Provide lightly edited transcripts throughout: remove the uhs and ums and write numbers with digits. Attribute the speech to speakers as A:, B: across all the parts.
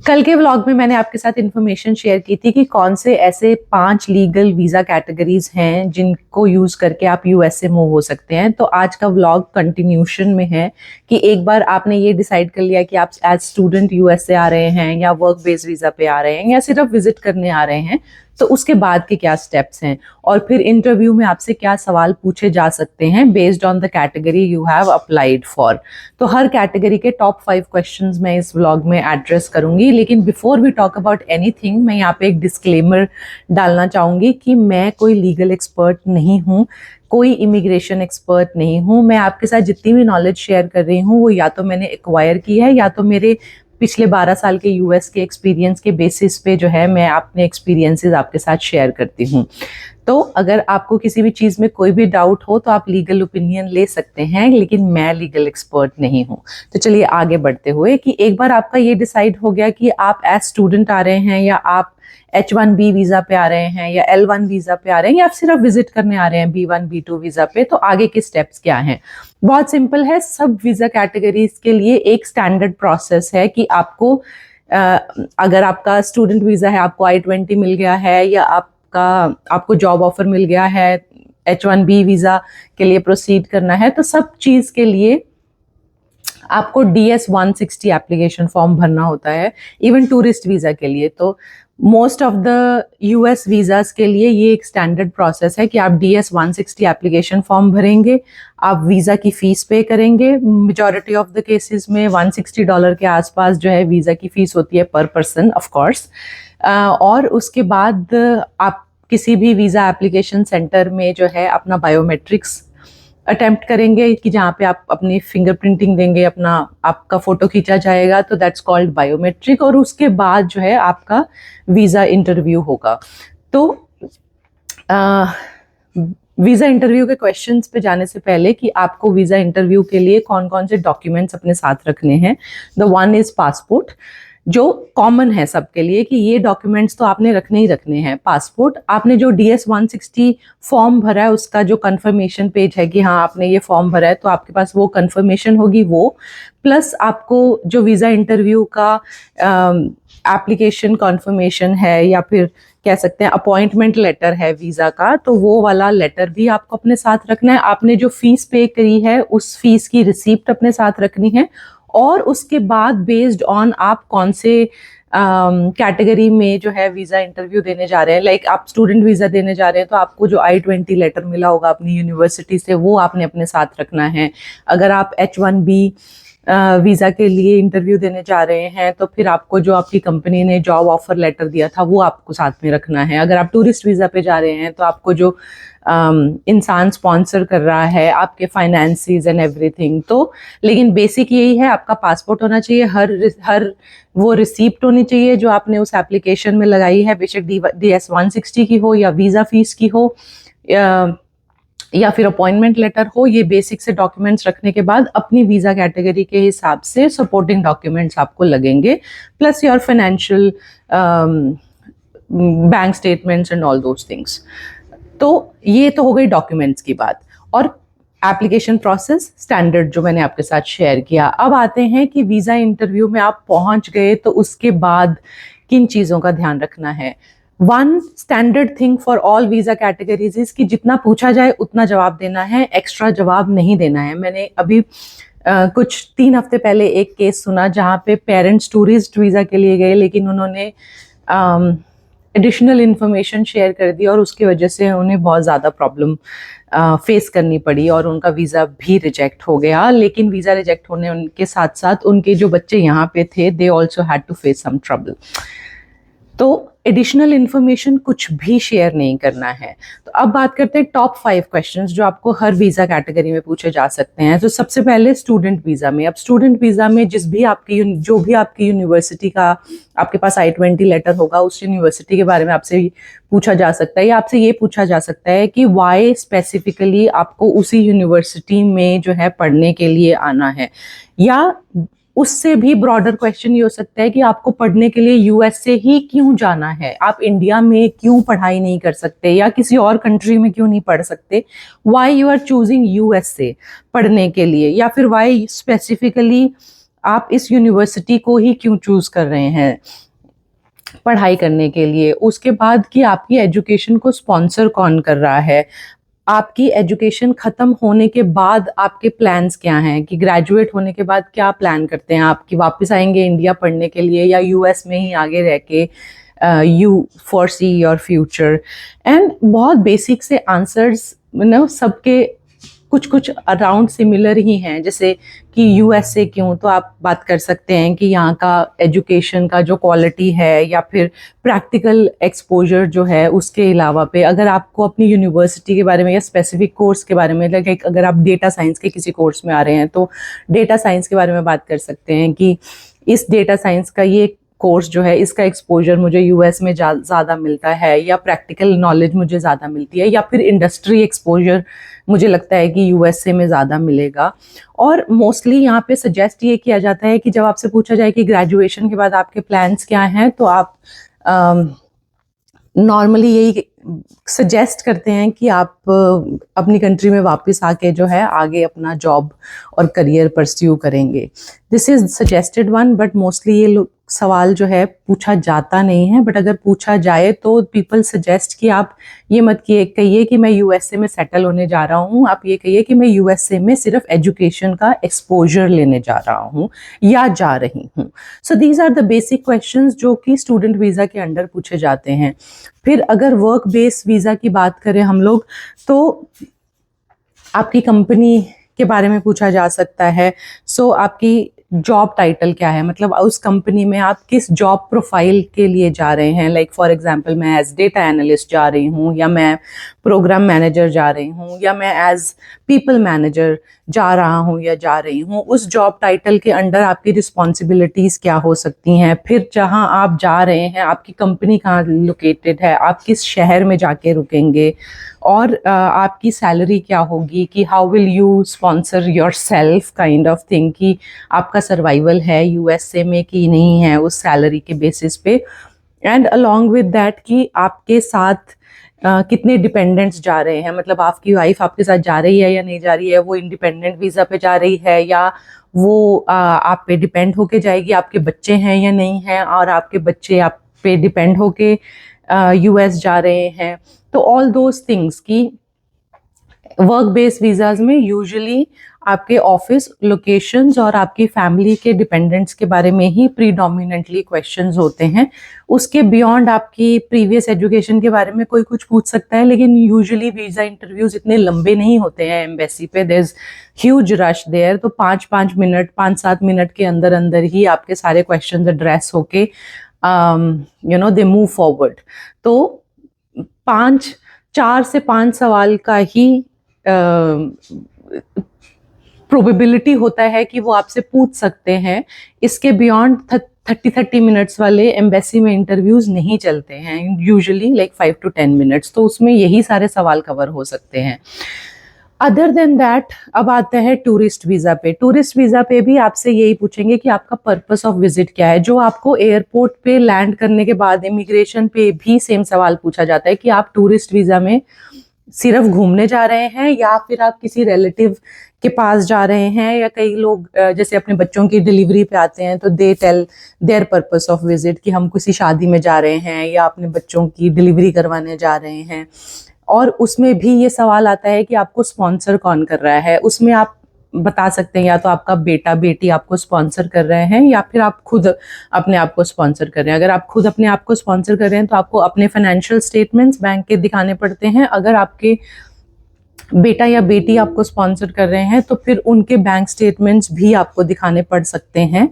A: कल के व्लॉग में मैंने आपके साथ इन्फॉर्मेशन शेयर की थी कि कौन से ऐसे 5 लीगल वीज़ा कैटेगरीज हैं जिनको यूज़ करके आप यूएसए मूव हो सकते हैं। तो आज का व्लॉग कंटिन्यूशन में है कि एक बार आपने ये डिसाइड कर लिया कि आप एज स्टूडेंट यूएसए आ रहे हैं या वर्क बेस्ड वीज़ा पे आ रहे हैं या सिर्फ विजिट करने आ रहे हैं, तो उसके बाद के क्या स्टेप्स हैं और फिर इंटरव्यू में आपसे क्या सवाल पूछे जा सकते हैं based on the category you have applied for. तो हर कैटेगरी के टॉप 5 क्वेश्चंस मैं इस व्लॉग में एड्रेस करूंगी। लेकिन before we talk about anything, मैं यहाँ पे एक डिस्क्लेमर डालना चाहूंगी कि मैं कोई लीगल एक्सपर्ट नहीं हूँ, कोई इमिग्रेशन एक्सपर्ट नहीं हूँ। मैं आपके साथ जितनी भी नॉलेज शेयर कर रही हूँ वो या तो मैंने एक्वायर की है या तो मेरे पिछले 12 साल के यूएस के एक्सपीरियंस के बेसिस पे जो है मैं अपने एक्सपीरियंसेस आपके साथ शेयर करती हूँ। तो अगर आपको किसी भी चीज़ में कोई भी डाउट हो तो आप लीगल ओपिनियन ले सकते हैं, लेकिन मैं लीगल एक्सपर्ट नहीं हूँ। तो चलिए आगे बढ़ते हुए कि एक बार आपका ये डिसाइड हो गया कि आप एज स्टूडेंट आ रहे हैं या आप H1B वीज़ा पे आ रहे हैं या L1 वीज़ा पे आ रहे हैं या सिर्फ विजिट करने आ रहे हैं B1 B2 वीज़ा पे, तो आगे के स्टेप्स क्या हैं? बहुत सिंपल है। सब वीज़ा कैटेगरीज के लिए एक स्टैंडर्ड प्रोसेस है कि आपको अगर आपका स्टूडेंट वीज़ा है, आपको I-20 मिल गया है या आपको जॉब ऑफर मिल गया है, H1B वीज़ा के लिए प्रोसीड करना है, तो सब चीज़ के लिए आपको DS-160 एप्लीकेशन फॉर्म भरना होता है। इवन टूरिस्ट वीज़ा के लिए तो most of the US visas के लिए ये एक स्टैंडर्ड प्रोसेस है कि आप DS-160 एप्लीकेशन फॉर्म भरेंगे, आप वीज़ा की फ़ीस पे करेंगे। मेजॉरिटी ऑफ द केसेस में $160 के आसपास जो है वीज़ा की फ़ीस होती है पर पर्सन, ऑफ कोर्स। और उसके बाद आप किसी भी वीज़ा एप्लीकेशन सेंटर में जो है अपना बायोमेट्रिक्स अटेम्प्ट करेंगे कि जहाँ पे आप अपनी फिंगरप्रिंटिंग देंगे, आपका फ़ोटो खींचा जाएगा, तो दैट्स कॉल्ड बायोमेट्रिक। और उसके बाद जो है आपका वीज़ा इंटरव्यू होगा। तो वीज़ा इंटरव्यू के क्वेश्चंस पे जाने से पहले कि आपको वीज़ा इंटरव्यू के लिए कौन कौन से डॉक्यूमेंट्स अपने साथ रखने हैं, द वन इज़ पासपोर्ट, जो कॉमन है सबके लिए कि ये डॉक्यूमेंट्स तो आपने रखने ही रखने हैं। पासपोर्ट, आपने जो DS-160 फॉर्म भरा है उसका जो कंफर्मेशन पेज है कि हाँ आपने ये फॉर्म भरा है, तो आपके पास वो कंफर्मेशन होगी वो, प्लस आपको जो वीज़ा इंटरव्यू का एप्लीकेशन कंफर्मेशन है या फिर कह सकते हैं अपॉइंटमेंट लेटर है वीज़ा का, तो वो वाला लेटर भी आपको अपने साथ रखना है। आपने जो फीस पे करी है उस फीस की रिसीप्ट अपने साथ रखनी है। और उसके बाद बेस्ड ऑन आप कौन से कैटेगरी में जो है वीज़ा इंटरव्यू देने जा रहे हैं, लाइक आप स्टूडेंट वीज़ा देने जा रहे हैं तो आपको जो I-20 लेटर मिला होगा अपनी यूनिवर्सिटी से वो आपने अपने साथ रखना है। अगर आप H1B वीज़ा के लिए इंटरव्यू देने जा रहे हैं तो फिर आपको जो आपकी कंपनी ने जॉब ऑफर लेटर दिया था वो आपको साथ में रखना है। अगर आप टूरिस्ट वीज़ा पे जा रहे हैं तो आपको जो इंसान स्पॉन्सर कर रहा है, आपके फाइनेंसेस एंड एवरीथिंग। तो लेकिन बेसिक यही है, आपका पासपोर्ट होना चाहिए, हर वो रिसीप्ट होनी चाहिए जो आपने उस एप्लीकेशन में लगाई है, बेशक DS-160 की हो या वीज़ा फीस की हो या फिर अपॉइंटमेंट लेटर हो। ये बेसिक से डॉक्यूमेंट्स रखने के बाद अपनी वीज़ा कैटेगरी के हिसाब से सपोर्टिंग डॉक्यूमेंट्स आपको लगेंगे, plus your financial bank statements and all those things. तो ये तो हो गई डॉक्यूमेंट्स की बात और एप्लीकेशन प्रोसेस स्टैंडर्ड जो मैंने आपके साथ शेयर किया। अब आते हैं कि वीज़ा इंटरव्यू में आप पहुंच गए तो उसके बाद किन चीज़ों का ध्यान रखना है। One standard thing for all visa categories is कि जितना पूछा जाए उतना जवाब देना है, एक्स्ट्रा जवाब नहीं देना है। मैंने अभी कुछ 3 हफ्ते पहले एक केस सुना जहाँ पे पेरेंट्स टूरिस्ट वीज़ा के लिए गए, लेकिन उन्होंने एडिशनल इन्फॉर्मेशन शेयर कर दी और उसकी वजह से उन्हें बहुत ज़्यादा प्रॉब्लम फेस करनी पड़ी और उनका वीज़ा भी रिजेक्ट हो गया। लेकिन वीज़ा रिजेक्ट होने उनके साथ साथ उनके जो बच्चे यहाँ पे थे, they also had to face some trouble. तो एडिशनल इन्फॉर्मेशन कुछ भी शेयर नहीं करना है। तो अब बात करते हैं टॉप 5 क्वेश्चंस जो आपको हर वीज़ा कैटेगरी में पूछे जा सकते हैं। तो सबसे पहले स्टूडेंट वीज़ा में, अब स्टूडेंट वीज़ा में जो भी आपकी यूनिवर्सिटी का आपके पास I-20 लेटर होगा, उस यूनिवर्सिटी के बारे में आपसे पूछा जा सकता है या आपसे ये पूछा जा सकता है कि वाई स्पेसिफिकली आपको उसी यूनिवर्सिटी में जो है पढ़ने के लिए आना है। या उससे भी ब्रॉडर क्वेश्चन ये हो सकता है कि आपको पढ़ने के लिए यूएसए ही क्यों जाना है, आप इंडिया में क्यों पढ़ाई नहीं कर सकते या किसी और कंट्री में क्यों नहीं पढ़ सकते, why you are choosing USA पढ़ने के लिए, या फिर वाई स्पेसिफिकली आप इस यूनिवर्सिटी को ही क्यों चूज कर रहे हैं पढ़ाई करने के लिए। उसके बाद कि आपकी एजुकेशन को स्पॉन्सर कौन कर रहा है, आपकी एजुकेशन ख़त्म होने के बाद आपके प्लान्स क्या हैं, कि ग्रेजुएट होने के बाद क्या प्लान करते हैं आप, कि वापस आएंगे इंडिया पढ़ने के लिए या यूएस में ही आगे रह के you foresee your future. And बहुत बेसिक से आंसर्स सबके कुछ कुछ अराउंड सिमिलर ही हैं, जैसे कि यूएसए क्यों, तो आप बात कर सकते हैं कि यहाँ का एजुकेशन का जो क्वालिटी है या फिर प्रैक्टिकल एक्सपोजर जो है उसके अलावा पे अगर आपको अपनी यूनिवर्सिटी के बारे में या स्पेसिफिक कोर्स के बारे में, लाइक अगर आप डेटा साइंस के किसी कोर्स में आ रहे हैं तो डेटा साइंस के बारे में बात कर सकते हैं कि इस डेटा साइंस का ये कोर्स जो है इसका एक्सपोजर मुझे यूएस में ज़्यादा मिलता है, या प्रैक्टिकल नॉलेज मुझे ज़्यादा मिलती है, या फिर इंडस्ट्री एक्सपोजर मुझे लगता है कि यूएसए में ज़्यादा मिलेगा। और मोस्टली यहाँ पे सजेस्ट ये किया जाता है कि जब आपसे पूछा जाए कि ग्रेजुएशन के बाद आपके प्लान्स क्या हैं, तो आप नॉर्मली यही सजेस्ट करते हैं कि आप अपनी कंट्री में वापस आके जो है आगे अपना जॉब और करियर परस्यू करेंगे। This is suggested one, but mostly ये सवाल जो है पूछा जाता नहीं है, बट अगर पूछा जाए तो पीपल सजेस्ट कि आप ये मत कहिए कि मैं यूएसए में सेटल होने जा रहा हूँ, आप ये कहिए कि मैं यूएसए में सिर्फ एजुकेशन का एक्सपोजर लेने जा रहा हूँ या जा रही हूँ। So these are the basic questions जो कि स्टूडेंट वीज़ा के अंडर पूछे जाते हैं। फिर अगर वर्क बेस्ड वीज़ा की बात करें हम लोग, तो आपकी कंपनी के बारे में पूछा जा सकता है। सो आपकी जॉब टाइटल क्या है, मतलब उस कंपनी में आप किस जॉब प्रोफाइल के लिए जा रहे हैं। लाइक फॉर एग्जांपल मैं एज डेटा एनालिस्ट जा रही हूँ, या मैं प्रोग्राम मैनेजर जा रही हूँ, या मैं एज पीपल मैनेजर जा रहा हूँ या जा रही हूँ। उस जॉब टाइटल के अंडर आपकी रिस्पॉन्सिबिलिटीज़ क्या हो सकती हैं। फिर जहाँ आप जा रहे हैं आपकी कंपनी कहाँ लोकेटेड है, आप किस शहर में जाके रुकेंगे, और आपकी सैलरी क्या होगी, कि how will you sponsor your self kind of thing, कि आपका सर्वाइवल है यूएसए में कि नहीं है उस सैलरी के बेसिस पे। एंड अलॉन्ग विद दैट कि आपके साथ कितने डिपेंडेंट्स जा रहे हैं, मतलब आपकी वाइफ आपके साथ जा रही है या नहीं जा रही है, वो इंडिपेंडेंट वीज़ा पे जा रही है या वो आप पे डिपेंड होके जाएगी, आपके बच्चे हैं या नहीं हैं, और आपके बच्चे आप पे डिपेंड होके यूएस जा रहे हैं। तो ऑल दोज थिंग्स की वर्क बेस्ड वीज़ाज में यूजुअली आपके ऑफिस लोकेशंस और आपकी फैमिली के डिपेंडेंट्स के बारे में ही प्रीडोमिनेंटली क्वेश्चंस होते हैं। उसके बियॉन्ड आपकी प्रीवियस एजुकेशन के बारे में कोई कुछ पूछ सकता है, लेकिन यूजुअली वीज़ा इंटरव्यूज इतने लंबे नहीं होते हैं एम्बेसी पे, there is huge rush there. तो 5-5 मिनट 5-7 मिनट के अंदर अंदर ही आपके सारे क्वेश्चंस एड्रेस होके दे मूव फॉरवर्ड। तो 4 से 5 सवाल का ही प्रोबेबिलिटी होता है कि वो आपसे पूछ सकते हैं। इसके बियॉन्ड 30 मिनट्स वाले एम्बेसी में इंटरव्यूज नहीं चलते हैं, यूजुअली लाइक 5 to 10 मिनट्स, तो उसमें यही सारे सवाल कवर हो सकते हैं। अदर देन दैट अब आता है टूरिस्ट वीज़ा पे। टूरिस्ट वीज़ा पे भी आपसे यही पूछेंगे कि आपका पर्पस ऑफ विजिट क्या है, जो आपको एयरपोर्ट पे लैंड करने के बाद इमिग्रेशन पे भी सेम सवाल पूछा जाता है कि आप टूरिस्ट वीज़ा में सिर्फ घूमने जा रहे हैं या फिर आप किसी रिलेटिव के पास जा रहे हैं, या कई लोग जैसे अपने बच्चों की डिलीवरी पे आते हैं तो they tell their purpose of visit कि हम किसी शादी में जा रहे हैं या अपने बच्चों की डिलीवरी करवाने जा रहे हैं। और उसमें भी ये सवाल आता है कि आपको स्पॉन्सर कौन कर रहा है। उसमें आप बता सकते हैं या तो आपका बेटा बेटी आपको स्पॉन्सर कर रहे हैं या फिर आप खुद अपने आप को स्पॉन्सर कर रहे हैं। अगर आप खुद अपने आप को स्पॉन्सर कर रहे हैं तो आपको अपने फाइनेंशियल स्टेटमेंट्स बैंक के दिखाने पड़ते हैं। अगर आपके बेटा या बेटी आपको स्पॉन्सर कर रहे हैं तो फिर उनके बैंक स्टेटमेंट्स भी आपको दिखाने पड़ सकते हैं।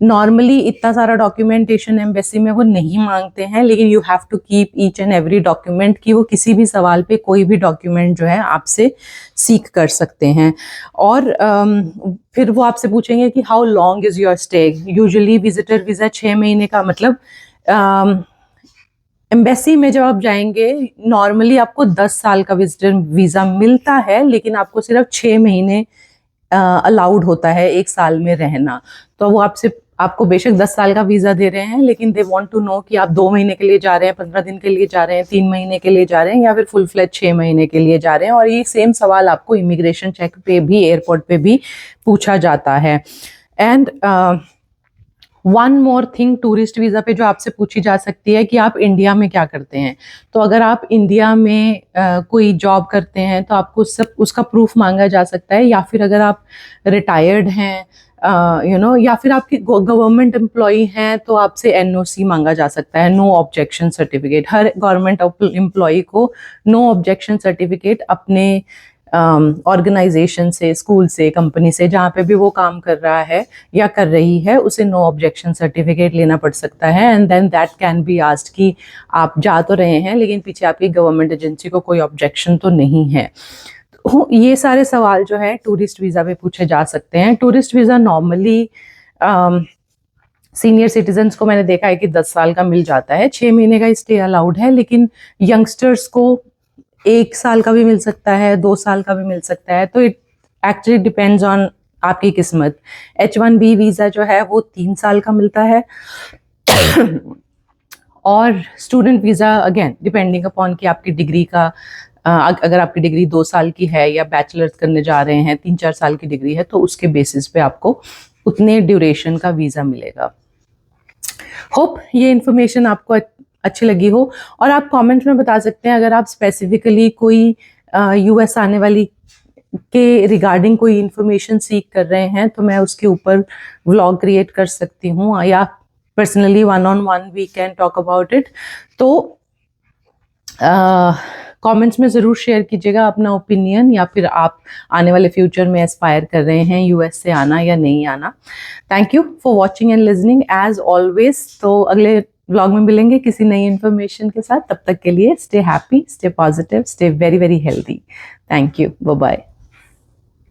A: नॉर्मली इतना सारा डॉक्यूमेंटेशन एम्बेसी में वो नहीं मांगते हैं, लेकिन you have to keep each and every document, कि वो किसी भी सवाल पे कोई भी डॉक्यूमेंट जो है आपसे सीख कर सकते हैं। और फिर वो आपसे पूछेंगे कि how long is your stay. Usually visitor visa 6 महीने का, मतलब एम्बेसी में जब आप जाएंगे नॉर्मली आपको 10 साल का विजिटर वीज़ा मिलता है, लेकिन आपको सिर्फ 6 महीने अलाउड होता है 1 साल में रहना। तो वो आपको बेशक 10 साल का वीज़ा दे रहे हैं, लेकिन दे वांट टू नो कि आप 2 महीने के लिए जा रहे हैं, 15 दिन के लिए जा रहे हैं, 3 महीने के लिए जा रहे हैं, या फिर फुल फ्लेज 6 महीने के लिए जा रहे हैं। और ये सेम सवाल आपको इमिग्रेशन चेक पे भी, एयरपोर्ट पे भी पूछा जाता है। And one more thing tourist visa पे जो आपसे पूछी जा सकती है कि आप इंडिया में क्या करते हैं। तो अगर आप इंडिया में कोई जॉब करते हैं तो आपको उसका प्रूफ मांगा जा सकता है, या फिर अगर आप रिटायर्ड हैं या फिर आपकी गवर्नमेंट एम्प्लॉई हैं तो आपसे एनओसी मांगा जा सकता है, नो ऑब्जेक्शन सर्टिफिकेट। हर गवर्नमेंट एम्प्लॉई को नो ऑब्जेक्शन सर्टिफिकेट अपने ऑर्गेनाइजेशन से, स्कूल से, कंपनी से, जहाँ पे भी वो काम कर रहा है या कर रही है, उसे नो ऑब्जेक्शन सर्टिफिकेट लेना पड़ सकता है। And then that can be asked कि आप जा तो रहे हैं लेकिन पीछे आपकी गवर्नमेंट एजेंसी को कोई ऑब्जेक्शन तो नहीं है। ये सारे सवाल जो है टूरिस्ट वीज़ा पे पूछे जा सकते हैं। Tourist visa normally senior citizens को मैंने देखा है कि 10 साल का मिल जाता है, 6 महीने का स्टे अलाउड है, लेकिन यंगस्टर्स को 1 साल का भी मिल सकता है, 2 साल का भी मिल सकता है। तो इट एक्चुअली डिपेंड्स ऑन आपकी किस्मत। H1B वीज़ा जो है वो 3 साल का मिलता है और student visa again depending upon कि आपकी डिग्री का अगर आपकी डिग्री 2 साल की है या बैचलर्स करने जा रहे हैं, 3-4 साल की डिग्री है, तो उसके बेसिस पे आपको उतने ड्यूरेशन का वीज़ा मिलेगा। होप ये इन्फॉर्मेशन आपको अच्छी लगी हो, और आप कमेंट में बता सकते हैं अगर आप स्पेसिफिकली कोई यूएस आने वाली के रिगार्डिंग कोई इन्फॉर्मेशन सीख कर रहे हैं तो मैं उसके ऊपर व्लॉग क्रिएट कर सकती हूँ, या personally 1-on-1 we can talk about it. तो कमेंट्स में ज़रूर शेयर कीजिएगा अपना ओपिनियन, या फिर आप आने वाले फ्यूचर में एस्पायर कर रहे हैं यूएस से आना या नहीं आना। Thank you for watching and listening as always. तो अगले व्लॉग में मिलेंगे किसी नई इन्फॉर्मेशन के साथ। तब तक के लिए stay happy, stay positive, stay very very healthy. Thank you, bye bye.